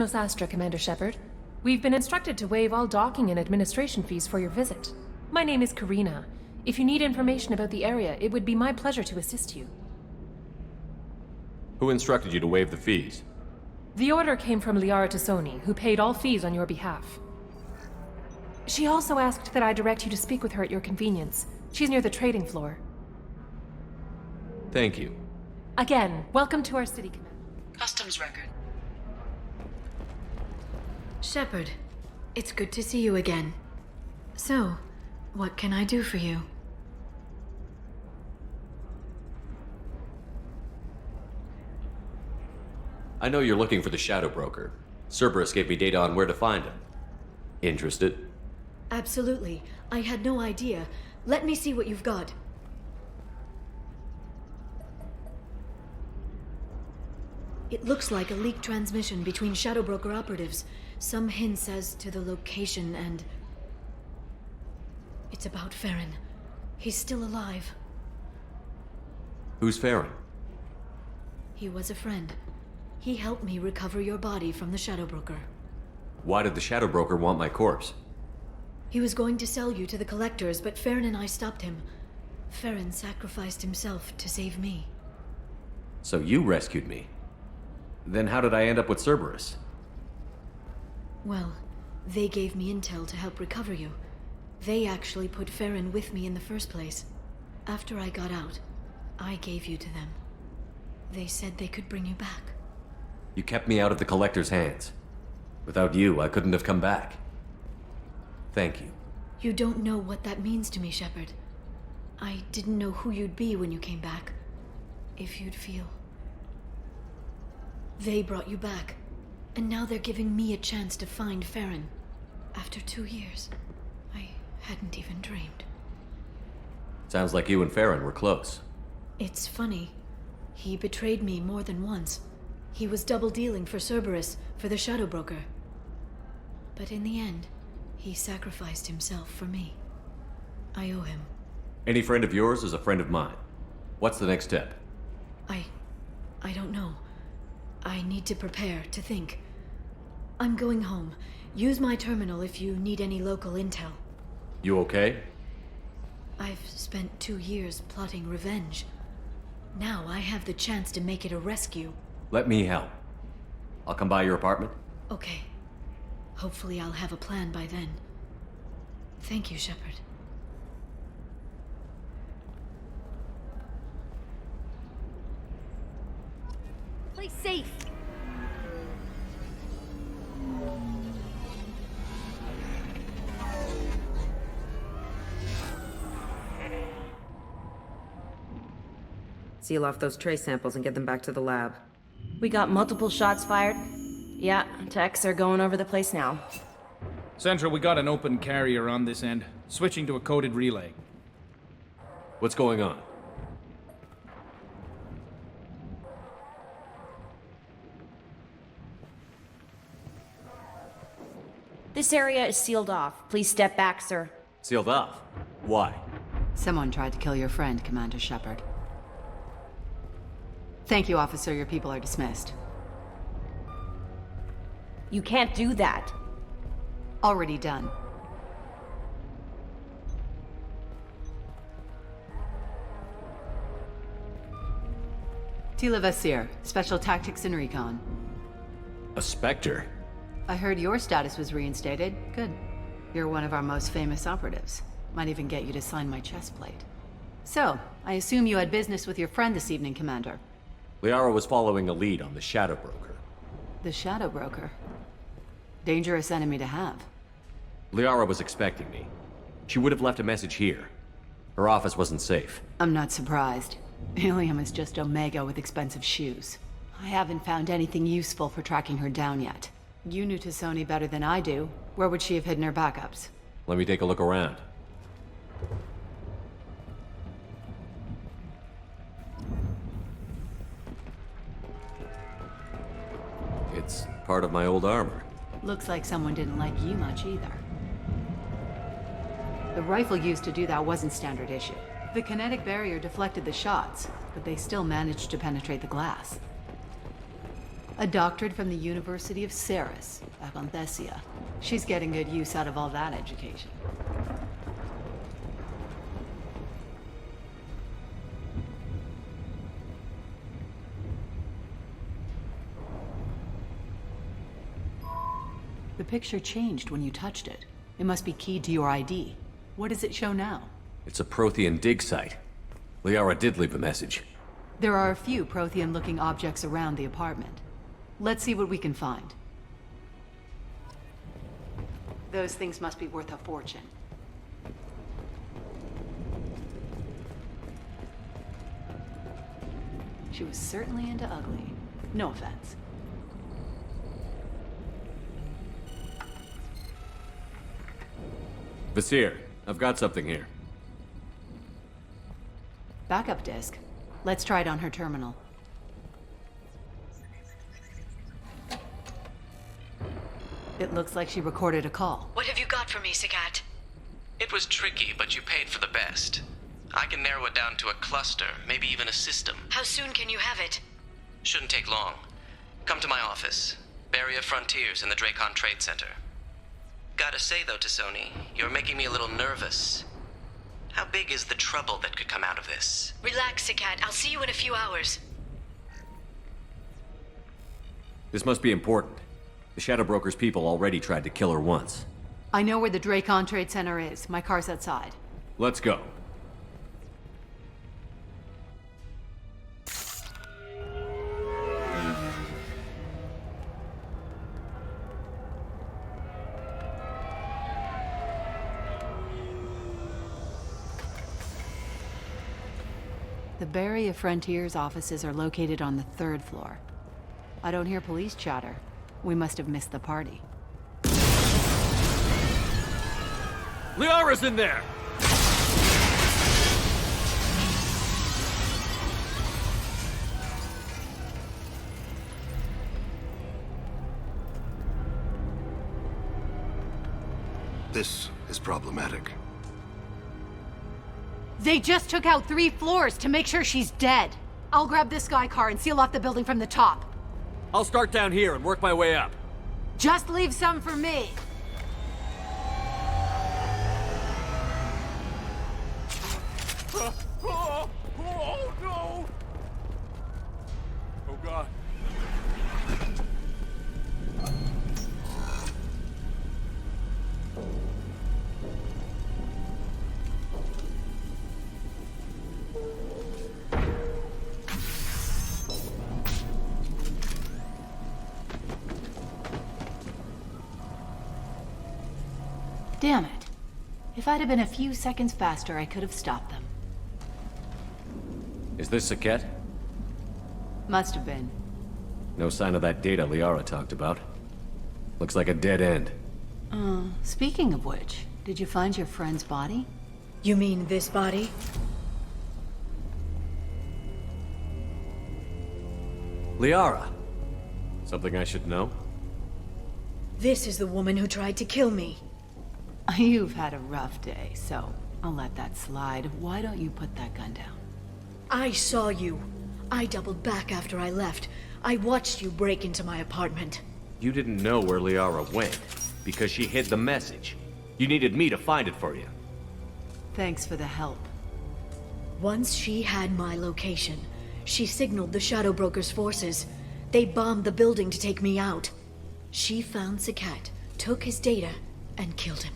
Astra, Commander Shepard. We've been instructed to waive all docking and administration fees for your visit. My name is Karina. If you need information about the area, it would be my pleasure to assist you. Who instructed you to waive the fees? The order came from Liara Tassoni, who paid all fees on your behalf. She also asked that I direct you to speak with her at your convenience. She's near the trading floor. Thank you. Again, welcome to our city, Commander. Customs record. Shepard, it's good to see you again. So, what can I do for you? I know you're looking for the Shadow Broker. Cerberus gave me data on where to find him. Interested? Absolutely. I had no idea. Let me see what you've got. It looks like a leaked transmission between Shadow Broker operatives. Some hints as to the location and... It's about Farron. He's still alive. Who's Farron? He was a friend. He helped me recover your body from the Shadow Broker. Why did the Shadow Broker want my corpse? He was going to sell you to the Collectors, but Farron and I stopped him. Farron sacrificed himself to save me. So you rescued me. Then how did I end up with Cerberus? Well, they gave me intel to help recover you. They actually put Farron with me in the first place. After I got out, I gave you to them. They said they could bring you back. You kept me out of the Collector's hands. Without you, I couldn't have come back. Thank you. You don't know what that means to me, Shepard. I didn't know who you'd be when you came back. If you'd feel. They brought you back, and now they're giving me a chance to find Farron. After 2 years, I hadn't even dreamed. Sounds like you and Farron were close. It's funny. He betrayed me more than once. He was double-dealing for Cerberus, for the Shadow Broker. But in the end, he sacrificed himself for me. I owe him. Any friend of yours is a friend of mine. What's the next step? I don't know. I need to prepare, to think. I'm going home. Use my terminal if you need any local intel. You okay? I've spent 2 years plotting revenge. Now I have the chance to make it a rescue. Let me help. I'll come by your apartment. Okay. Hopefully I'll have a plan by then. Thank you, Shepard. Play safe. Seal off those trace samples and get them back to the lab. We got multiple shots fired. Yeah, techs are going over the place now. Central, we got an open carrier on this end. Switching to a coded relay. What's going on? This area is sealed off. Please step back, sir. Sealed off? Why? Someone tried to kill your friend, Commander Shepard. Thank you, officer. Your people are dismissed. You can't do that. Already done. Tila Vasir, Special Tactics and Recon. A Spectre? I heard your status was reinstated. Good. You're one of our most famous operatives. Might even get you to sign my chest plate. So, I assume you had business with your friend this evening, Commander. Liara was following a lead on the Shadow Broker. The Shadow Broker. Dangerous enemy to have. Liara was expecting me. She would have left a message here. Her office wasn't safe. I'm not surprised. Ilium is just Omega with expensive shoes. I haven't found anything useful for tracking her down yet. You knew Tassoni better than I do. Where would she have hidden her backups? Let me take a look around. It's part of my old armor. Looks like someone didn't like you much either. The rifle used to do that wasn't standard issue. The kinetic barrier deflected the shots, but they still managed to penetrate the glass. A doctorate from the University of Ceres, Avanthesia. She's getting good use out of all that education. The picture changed when you touched it. It must be keyed to your ID. What does it show now? It's a Prothean dig site. Liara did leave a message. There are a few Prothean-looking objects around the apartment. Let's see what we can find. Those things must be worth a fortune. She was certainly into ugly. No offense. Vasir, I've got something here. Backup disk. Let's try it on her terminal. It looks like she recorded a call. What have you got for me, Sagat? It was tricky, but you paid for the best. I can narrow it down to a cluster, maybe even a system. How soon can you have it? Shouldn't take long. Come to my office. Barrier Frontiers in the Dracon Trade Center. Gotta say though, T'Soni, you're making me a little nervous. How big is the trouble that could come out of this? Relax, Sagat. I'll see you in a few hours. This must be important. The Shadow Broker's people already tried to kill her once. I know where the Dracon Trade Center is. My car's outside. Let's go. The Barrier Frontiers offices are located on the 3rd floor. I don't hear police chatter. We must have missed the party. Liara's in there! This is problematic. They just took out 3 floors to make sure she's dead. I'll grab this Sky car and seal off the building from the top. I'll start down here and work my way up. Just leave some for me. Oh no! Oh God. Damn it. If I'd have been a few seconds faster, I could have stopped them. Is this Saket? Must have been. No sign of that data Liara talked about. Looks like a dead end. Speaking of which, did you find your friend's body? You mean this body? Liara! Something I should know? This is the woman who tried to kill me. You've had a rough day, so I'll let that slide. Why don't you put that gun down? I saw you. I doubled back after I left. I watched you break into my apartment. You didn't know where Liara went, because she hid the message. You needed me to find it for you. Thanks for the help. Once she had my location, she signaled the Shadow Broker's forces. They bombed the building to take me out. She found Sakat, took his data, and killed him.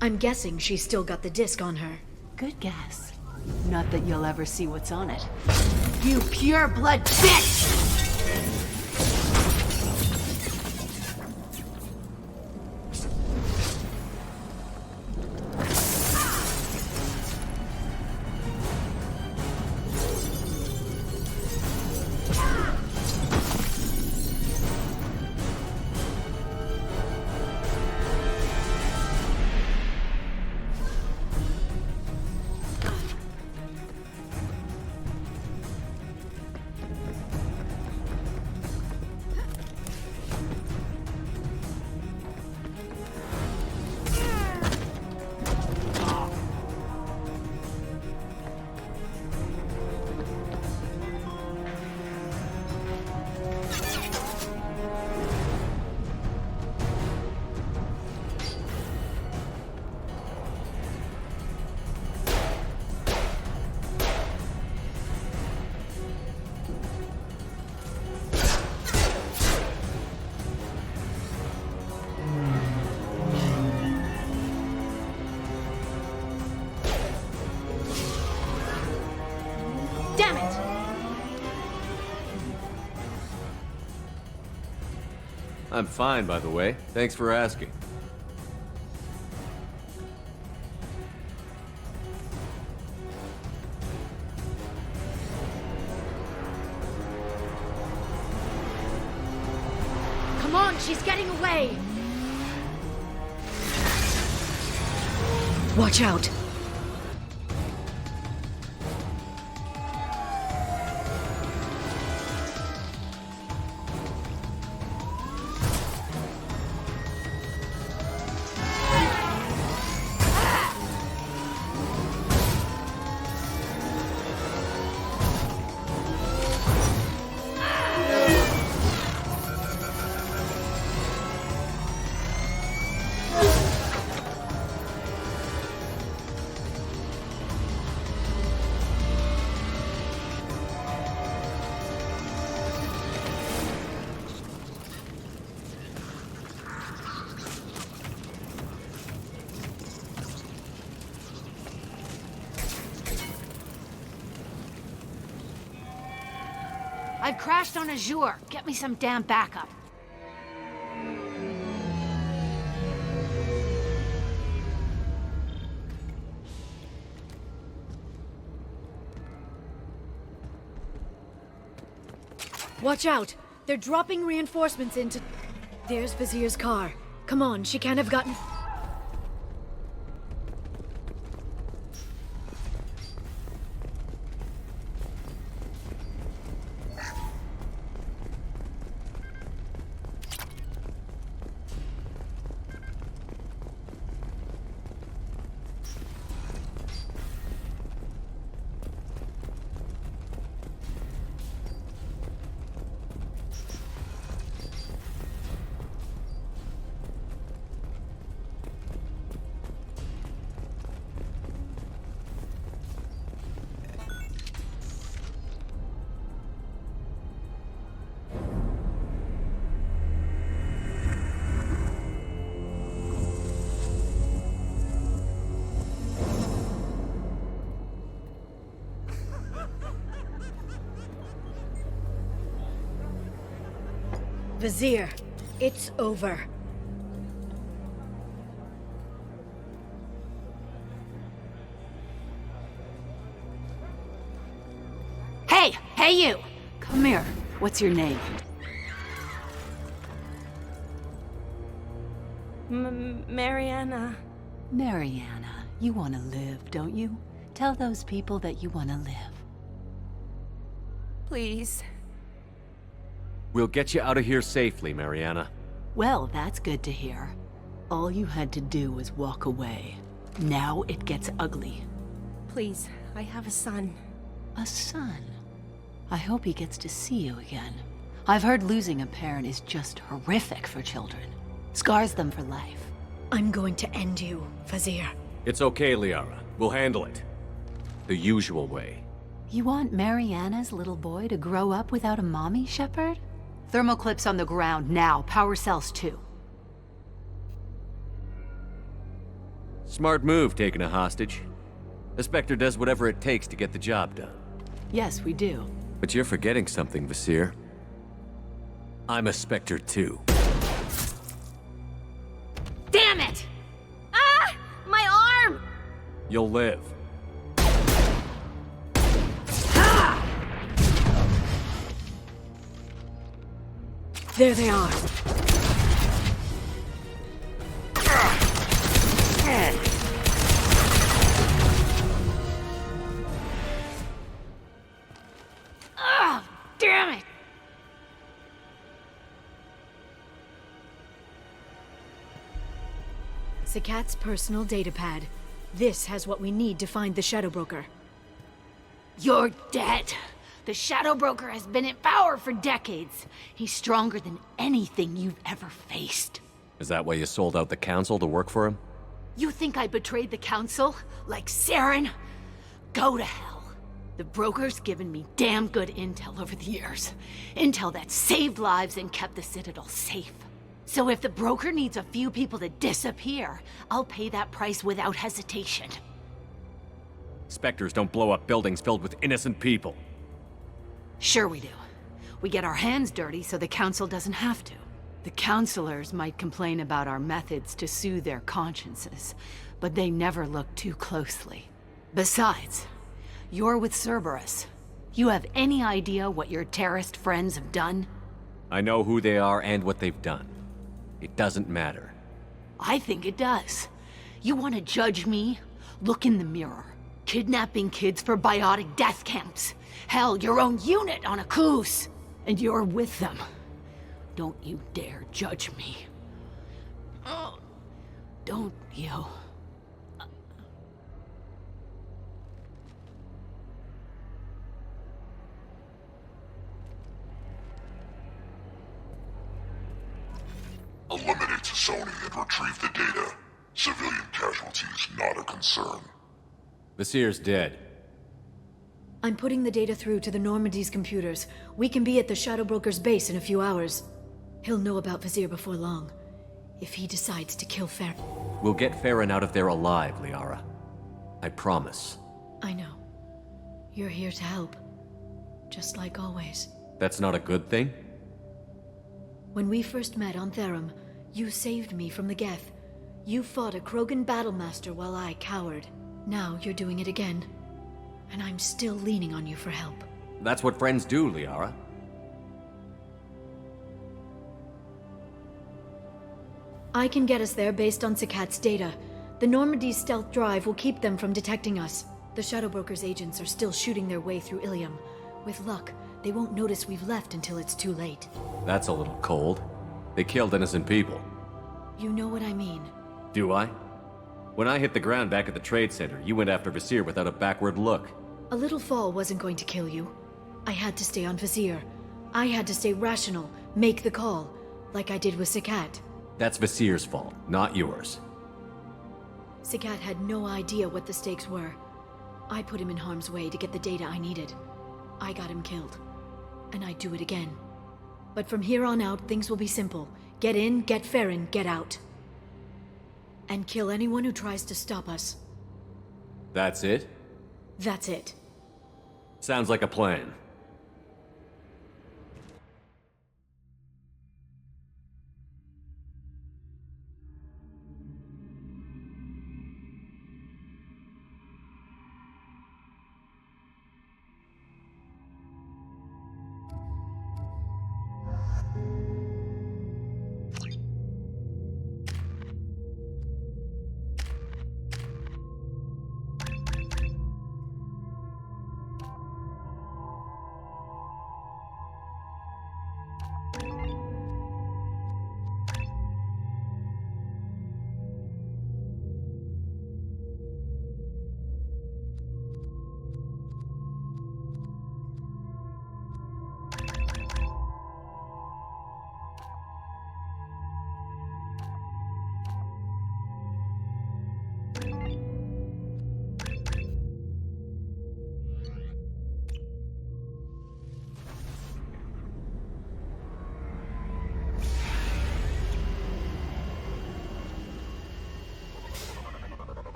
I'm guessing she's still got the disc on her. Good guess. Not that you'll ever see what's on it. You pure-blood bitch! I'm fine, by the way. Thanks for asking. Come on, she's getting away! Watch out! I've crashed on Azure. Get me some damn backup. Watch out! They're dropping reinforcements into... There's Vizier's car. Come on, she can't have gotten... Vizier, it's over. Hey you! Come here. What's your name? Mariana. Mariana. You want to live, don't you? Tell those people that you want to live. Please. We'll get you out of here safely, Mariana. Well, that's good to hear. All you had to do was walk away. Now it gets ugly. Please, I have a son. A son? I hope he gets to see you again. I've heard losing a parent is just horrific for children. Scars them for life. I'm going to end you, Vizier. It's okay, Liara. We'll handle it. The usual way. You want Mariana's little boy to grow up without a mommy, Shepard? Thermal clips on the ground now. Power cells too. Smart move, taking a hostage. The Spectre does whatever it takes to get the job done. Yes, we do. But you're forgetting something, Visir. I'm a Spectre too. Damn it! Ah! My arm! You'll live. There they are. Ah, damn it! Zakat's personal datapad. This has what we need to find the Shadow Broker. You're dead. The Shadow Broker has been in power for decades. He's stronger than anything you've ever faced. Is that why you sold out the Council to work for him? You think I betrayed the Council? Like Saren? Go to hell. The Broker's given me damn good intel over the years. Intel that saved lives and kept the Citadel safe. So if the Broker needs a few people to disappear, I'll pay that price without hesitation. Spectres don't blow up buildings filled with innocent people. Sure we do. We get our hands dirty so the Council doesn't have to. The counselors might complain about our methods to soothe their consciences, but they never look too closely. Besides, you're with Cerberus. You have any idea what your terrorist friends have done? I know who they are and what they've done. It doesn't matter. I think it does. You want to judge me? Look in the mirror. Kidnapping kids for biotic death camps. Hell, your own unit on a cruise. And you're with them. Don't you dare judge me. Oh, don't you? Eliminate Sony and retrieve the data. Civilian casualties not a concern. Vasir's dead. I'm putting the data through to the Normandy's computers. We can be at the Shadow Broker's base in a few hours. He'll know about Vasir before long. If he decides to kill Farron. We'll get Farron out of there alive, Liara. I promise. I know. You're here to help. Just like always. That's not a good thing? When we first met on Therum, you saved me from the Geth. You fought a Krogan battlemaster while I cowered. Now you're doing it again. And I'm still leaning on you for help. That's what friends do, Liara. I can get us there based on Sakat's data. The Normandy's stealth drive will keep them from detecting us. The Shadow Broker's agents are still shooting their way through Ilium. With luck, they won't notice we've left until it's too late. That's a little cold. They killed innocent people. You know what I mean. Do I? When I hit the ground back at the trade center, you went after Vasir without a backward look. A little fall wasn't going to kill you. I had to stay on Vasir. I had to stay rational, make the call, like I did with Sakat. That's Vasir's fault, not yours. Sakat had no idea what the stakes were. I put him in harm's way to get the data I needed. I got him killed. And I'd do it again. But from here on out, things will be simple. Get in, get Farron, get out. And kill anyone who tries to stop us. That's it? That's it. Sounds like a plan.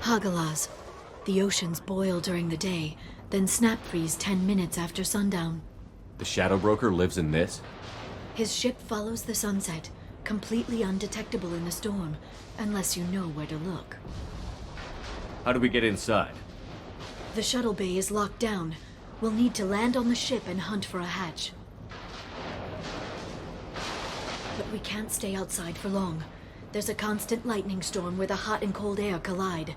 Hagalaz. The oceans boil during the day, then snap freeze 10 minutes after sundown. The Shadow Broker lives in this? His ship follows the sunset, completely undetectable in the storm, unless you know where to look. How do we get inside? The shuttle bay is locked down. We'll need to land on the ship and hunt for a hatch. But we can't stay outside for long. There's a constant lightning storm where the hot and cold air collide.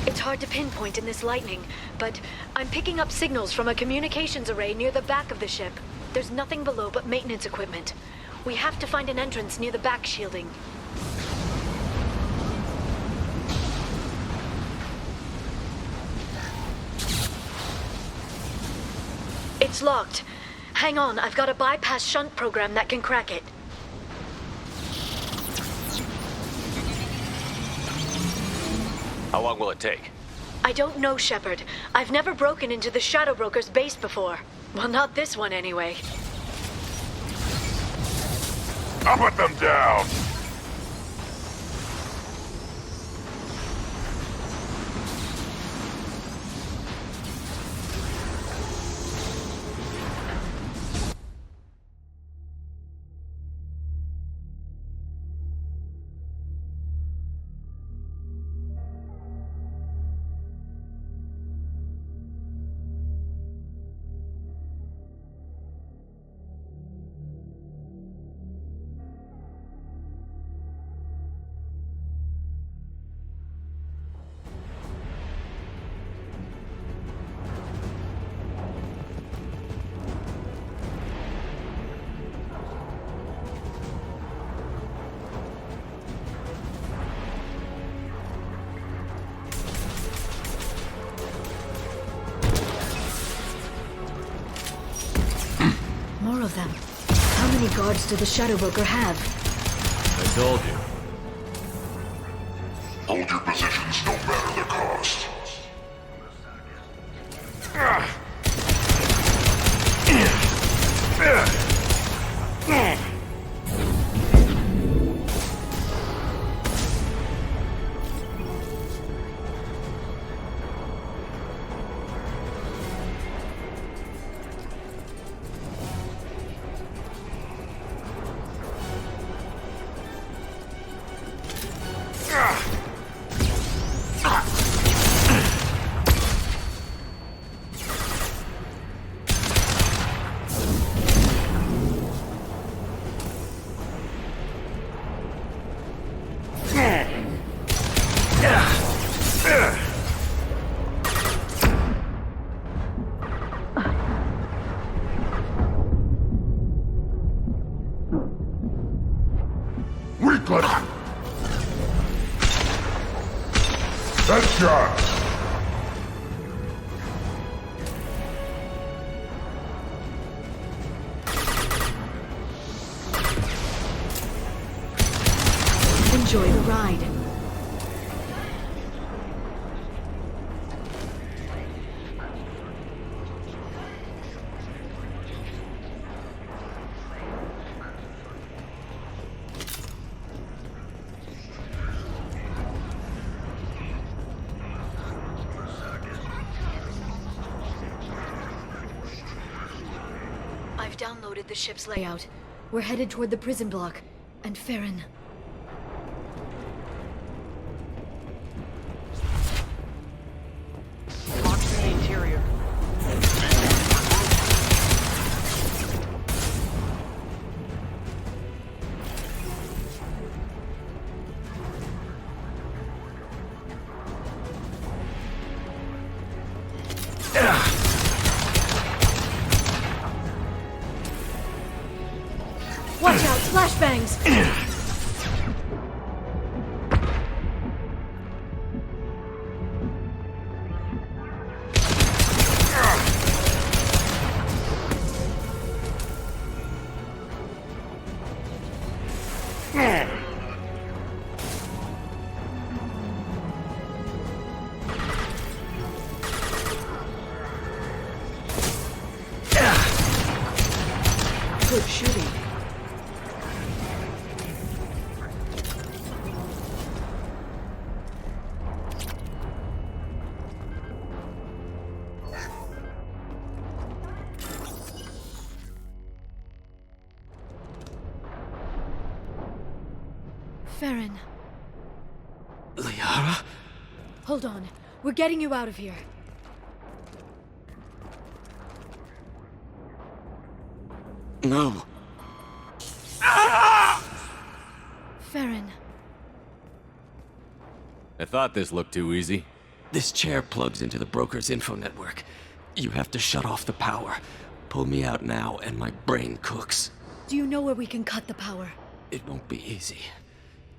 It's hard to pinpoint in this lightning, but I'm picking up signals from a communications array near the back of the ship. There's nothing below but maintenance equipment. We have to find an entrance near the back shielding. It's locked. Hang on, I've got a bypass shunt program that can crack it. How long will it take? I don't know, Shepard. I've never broken into the Shadow Broker's base before. Well, not this one anyway. I'll put them down! More of them. How many guards do the Shadow Broker have? I told you. Hold your positions no matter the cost. Headshot! Enjoy the ride. I've downloaded the ship's layout. We're headed toward the prison block. And Farron. Locked in the interior. Watch out, flashbangs! Good shooting. Farron. Liara? Hold on. We're getting you out of here. No. Farron. I thought this looked too easy. This chair plugs into the broker's info network. You have to shut off the power. Pull me out now, and my brain cooks. Do you know where we can cut the power? It won't be easy.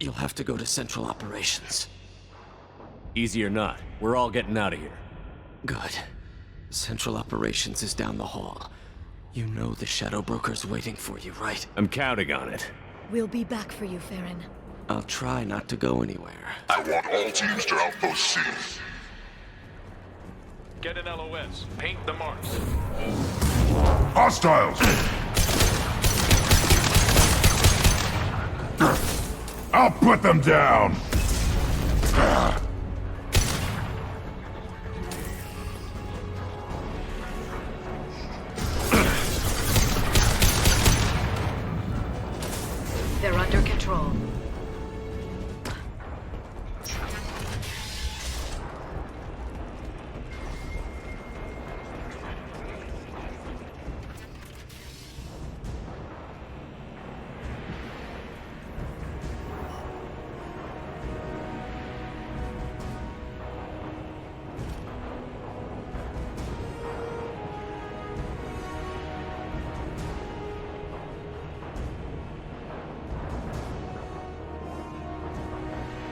You'll have to go to Central Operations. Easy or not, we're all getting out of here. Good. Central Operations is down the hall. You know the Shadow Broker's waiting for you, right? I'm counting on it. We'll be back for you, Farron. I'll try not to go anywhere. I want all teams to Outpost C. Get an LOS. Paint the marks. Hostiles! I'll put them down! They're under control.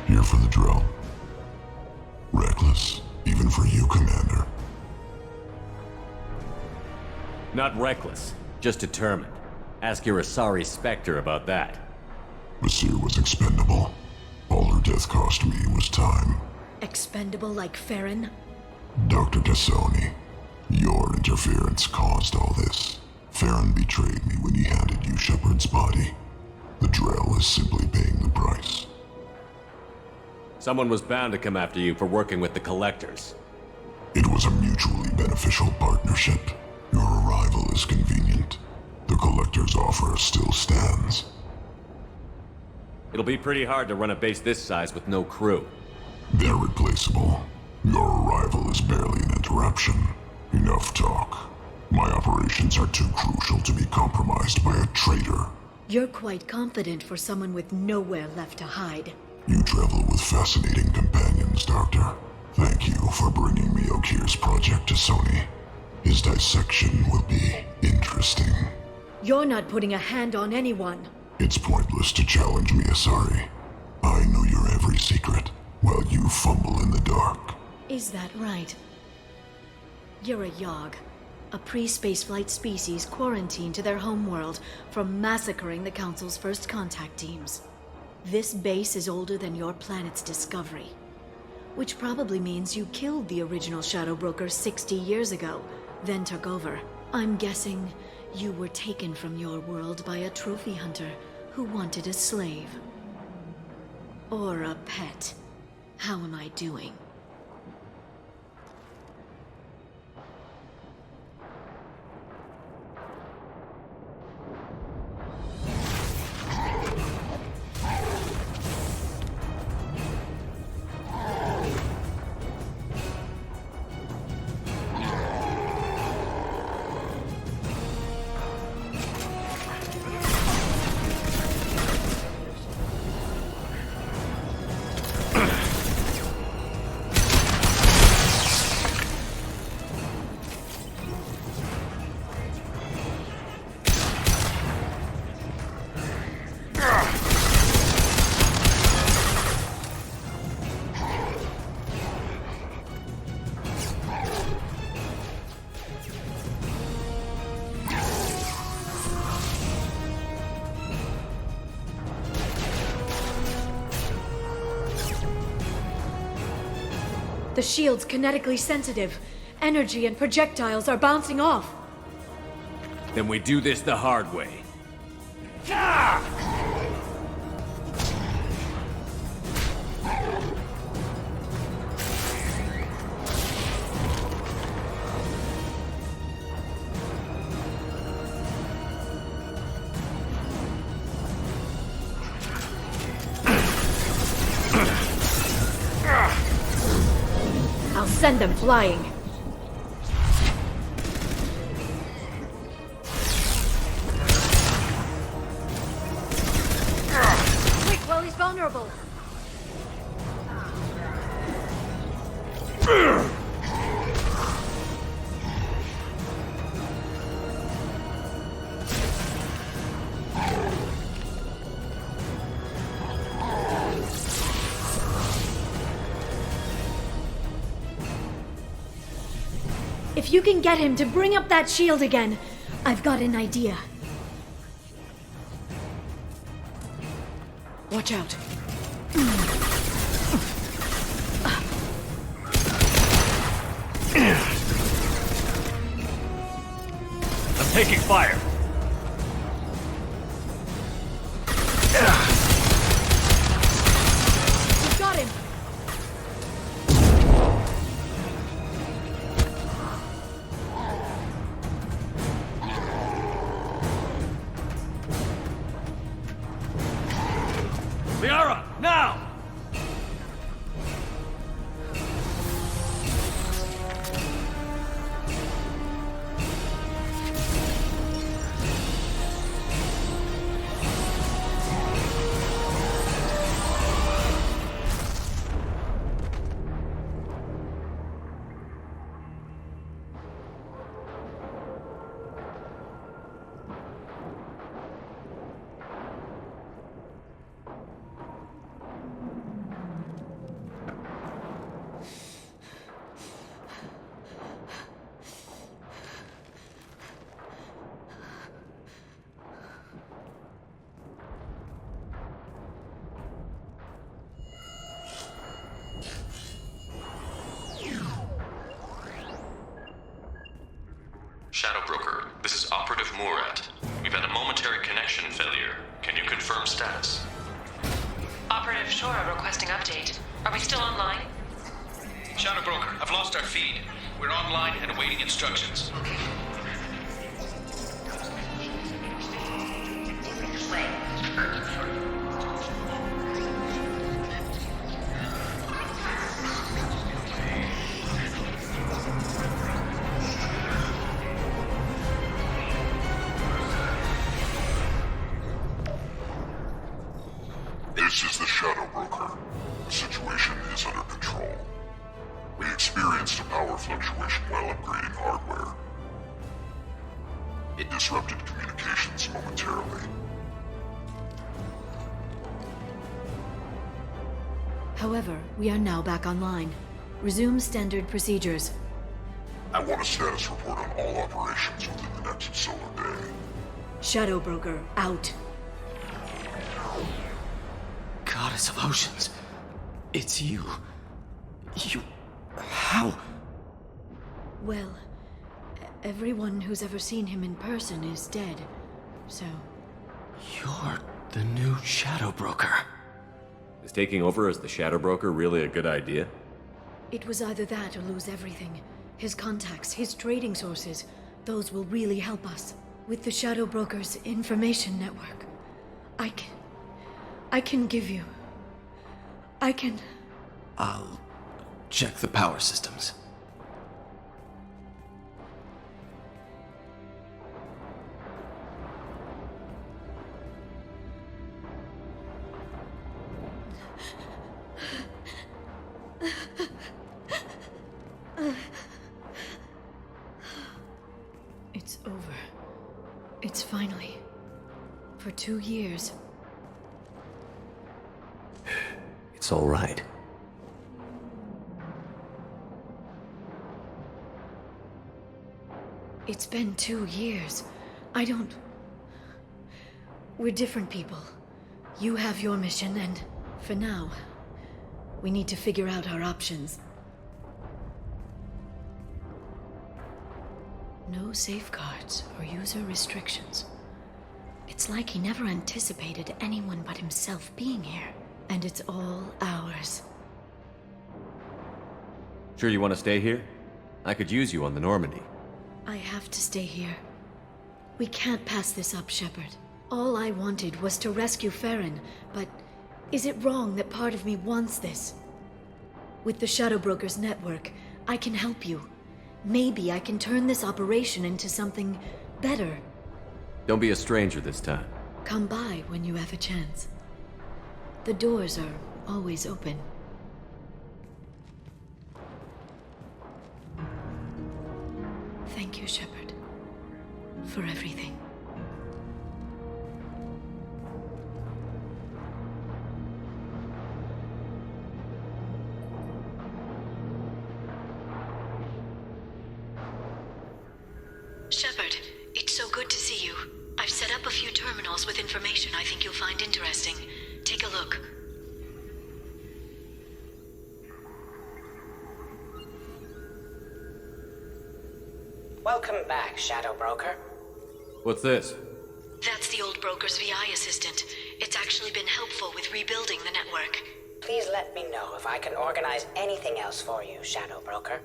Here for the drill. Reckless, even for you, Commander. Not reckless, just determined. Ask your Asari Spectre about that. Basir was expendable. All her death cost me was time. Expendable like Farron? Dr. Tassoni, your interference caused all this. Farron betrayed me when he handed you Shepard's body. The Drell is simply paying the price. Someone was bound to come after you for working with the Collectors. It was a mutually beneficial partnership. Your arrival is convenient. The Collector's offer still stands. It'll be pretty hard to run a base this size with no crew. They're replaceable. Your arrival is barely an interruption. Enough talk. My operations are too crucial to be compromised by a traitor. You're quite confident for someone with nowhere left to hide. You travel with fascinating companions, Doctor. Thank you for bringing me Okir's project to Sony. His dissection will be interesting. You're not putting a hand on anyone. It's pointless to challenge me, Asari. I know your every secret, while you fumble in the dark. Is that right? You're a Yogg, a pre-spaceflight species quarantined to their homeworld from massacring the Council's first contact teams. This base is older than your planet's discovery, which probably means you killed the original Shadow Broker 60 years ago, then took over. I'm guessing you were taken from your world by a trophy hunter who wanted a slave. Or a pet. How am I doing? The shield's kinetically sensitive. Energy and projectiles are bouncing off. Then we do this the hard way. I'll send them flying. Quick, while he's vulnerable. If you can get him to bring up that shield again, I've got an idea. Watch out. I'm taking fire. We've got him. Liara, now! Shadow Broker, this is Operative Murat. We've had a momentary connection failure. Can you confirm status? Operative Shora requesting update. Are we still online? Shadow Broker, I've lost our feed. We're online and awaiting instructions. This is the Shadow Broker. The situation is under control. We experienced a power fluctuation while upgrading hardware. It disrupted communications momentarily. However, we are now back online. Resume standard procedures. I want a status report on all operations within the next solar day. Shadow Broker, out. Goddess of Oceans. It's you. How? Well, everyone who's ever seen him in person is dead. So, You're the new Shadow Broker. Is taking over as the Shadow Broker really a good idea? it was either that or lose everything. His contacts, his trading sources, those will really help us. With the Shadow Broker's information network, I can give you... I'll check the power systems. It's over. It's finally... For 2 years. It's all right. It's been 2 years. I don't... We're different people. You have your mission, and for now, we need to figure out our options. No safeguards or user restrictions. It's like he never anticipated anyone but himself being here. And it's all ours. Sure you want to stay here? I could use you on the Normandy. I have to stay here. We can't pass this up, Shepard. All I wanted was to rescue Farron, but is it wrong that part of me wants this? With the Shadow Broker's network, I can help you. Maybe I can turn this operation into something better. Don't be a stranger this time. Come by when you have a chance. The doors are always open. Thank you, Shepard, for everything. Shepard, it's so good few terminals with information I think you'll find interesting. Take a look. Welcome back, Shadow Broker. What's this? That's the old broker's VI assistant. It's actually been helpful with rebuilding the network. Please let me know if I can organize anything else for you, Shadow Broker.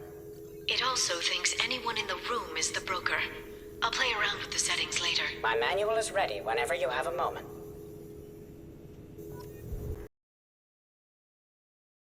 It also thinks anyone in the room is the broker. I'll play around with the settings later. My manual is ready whenever you have a moment.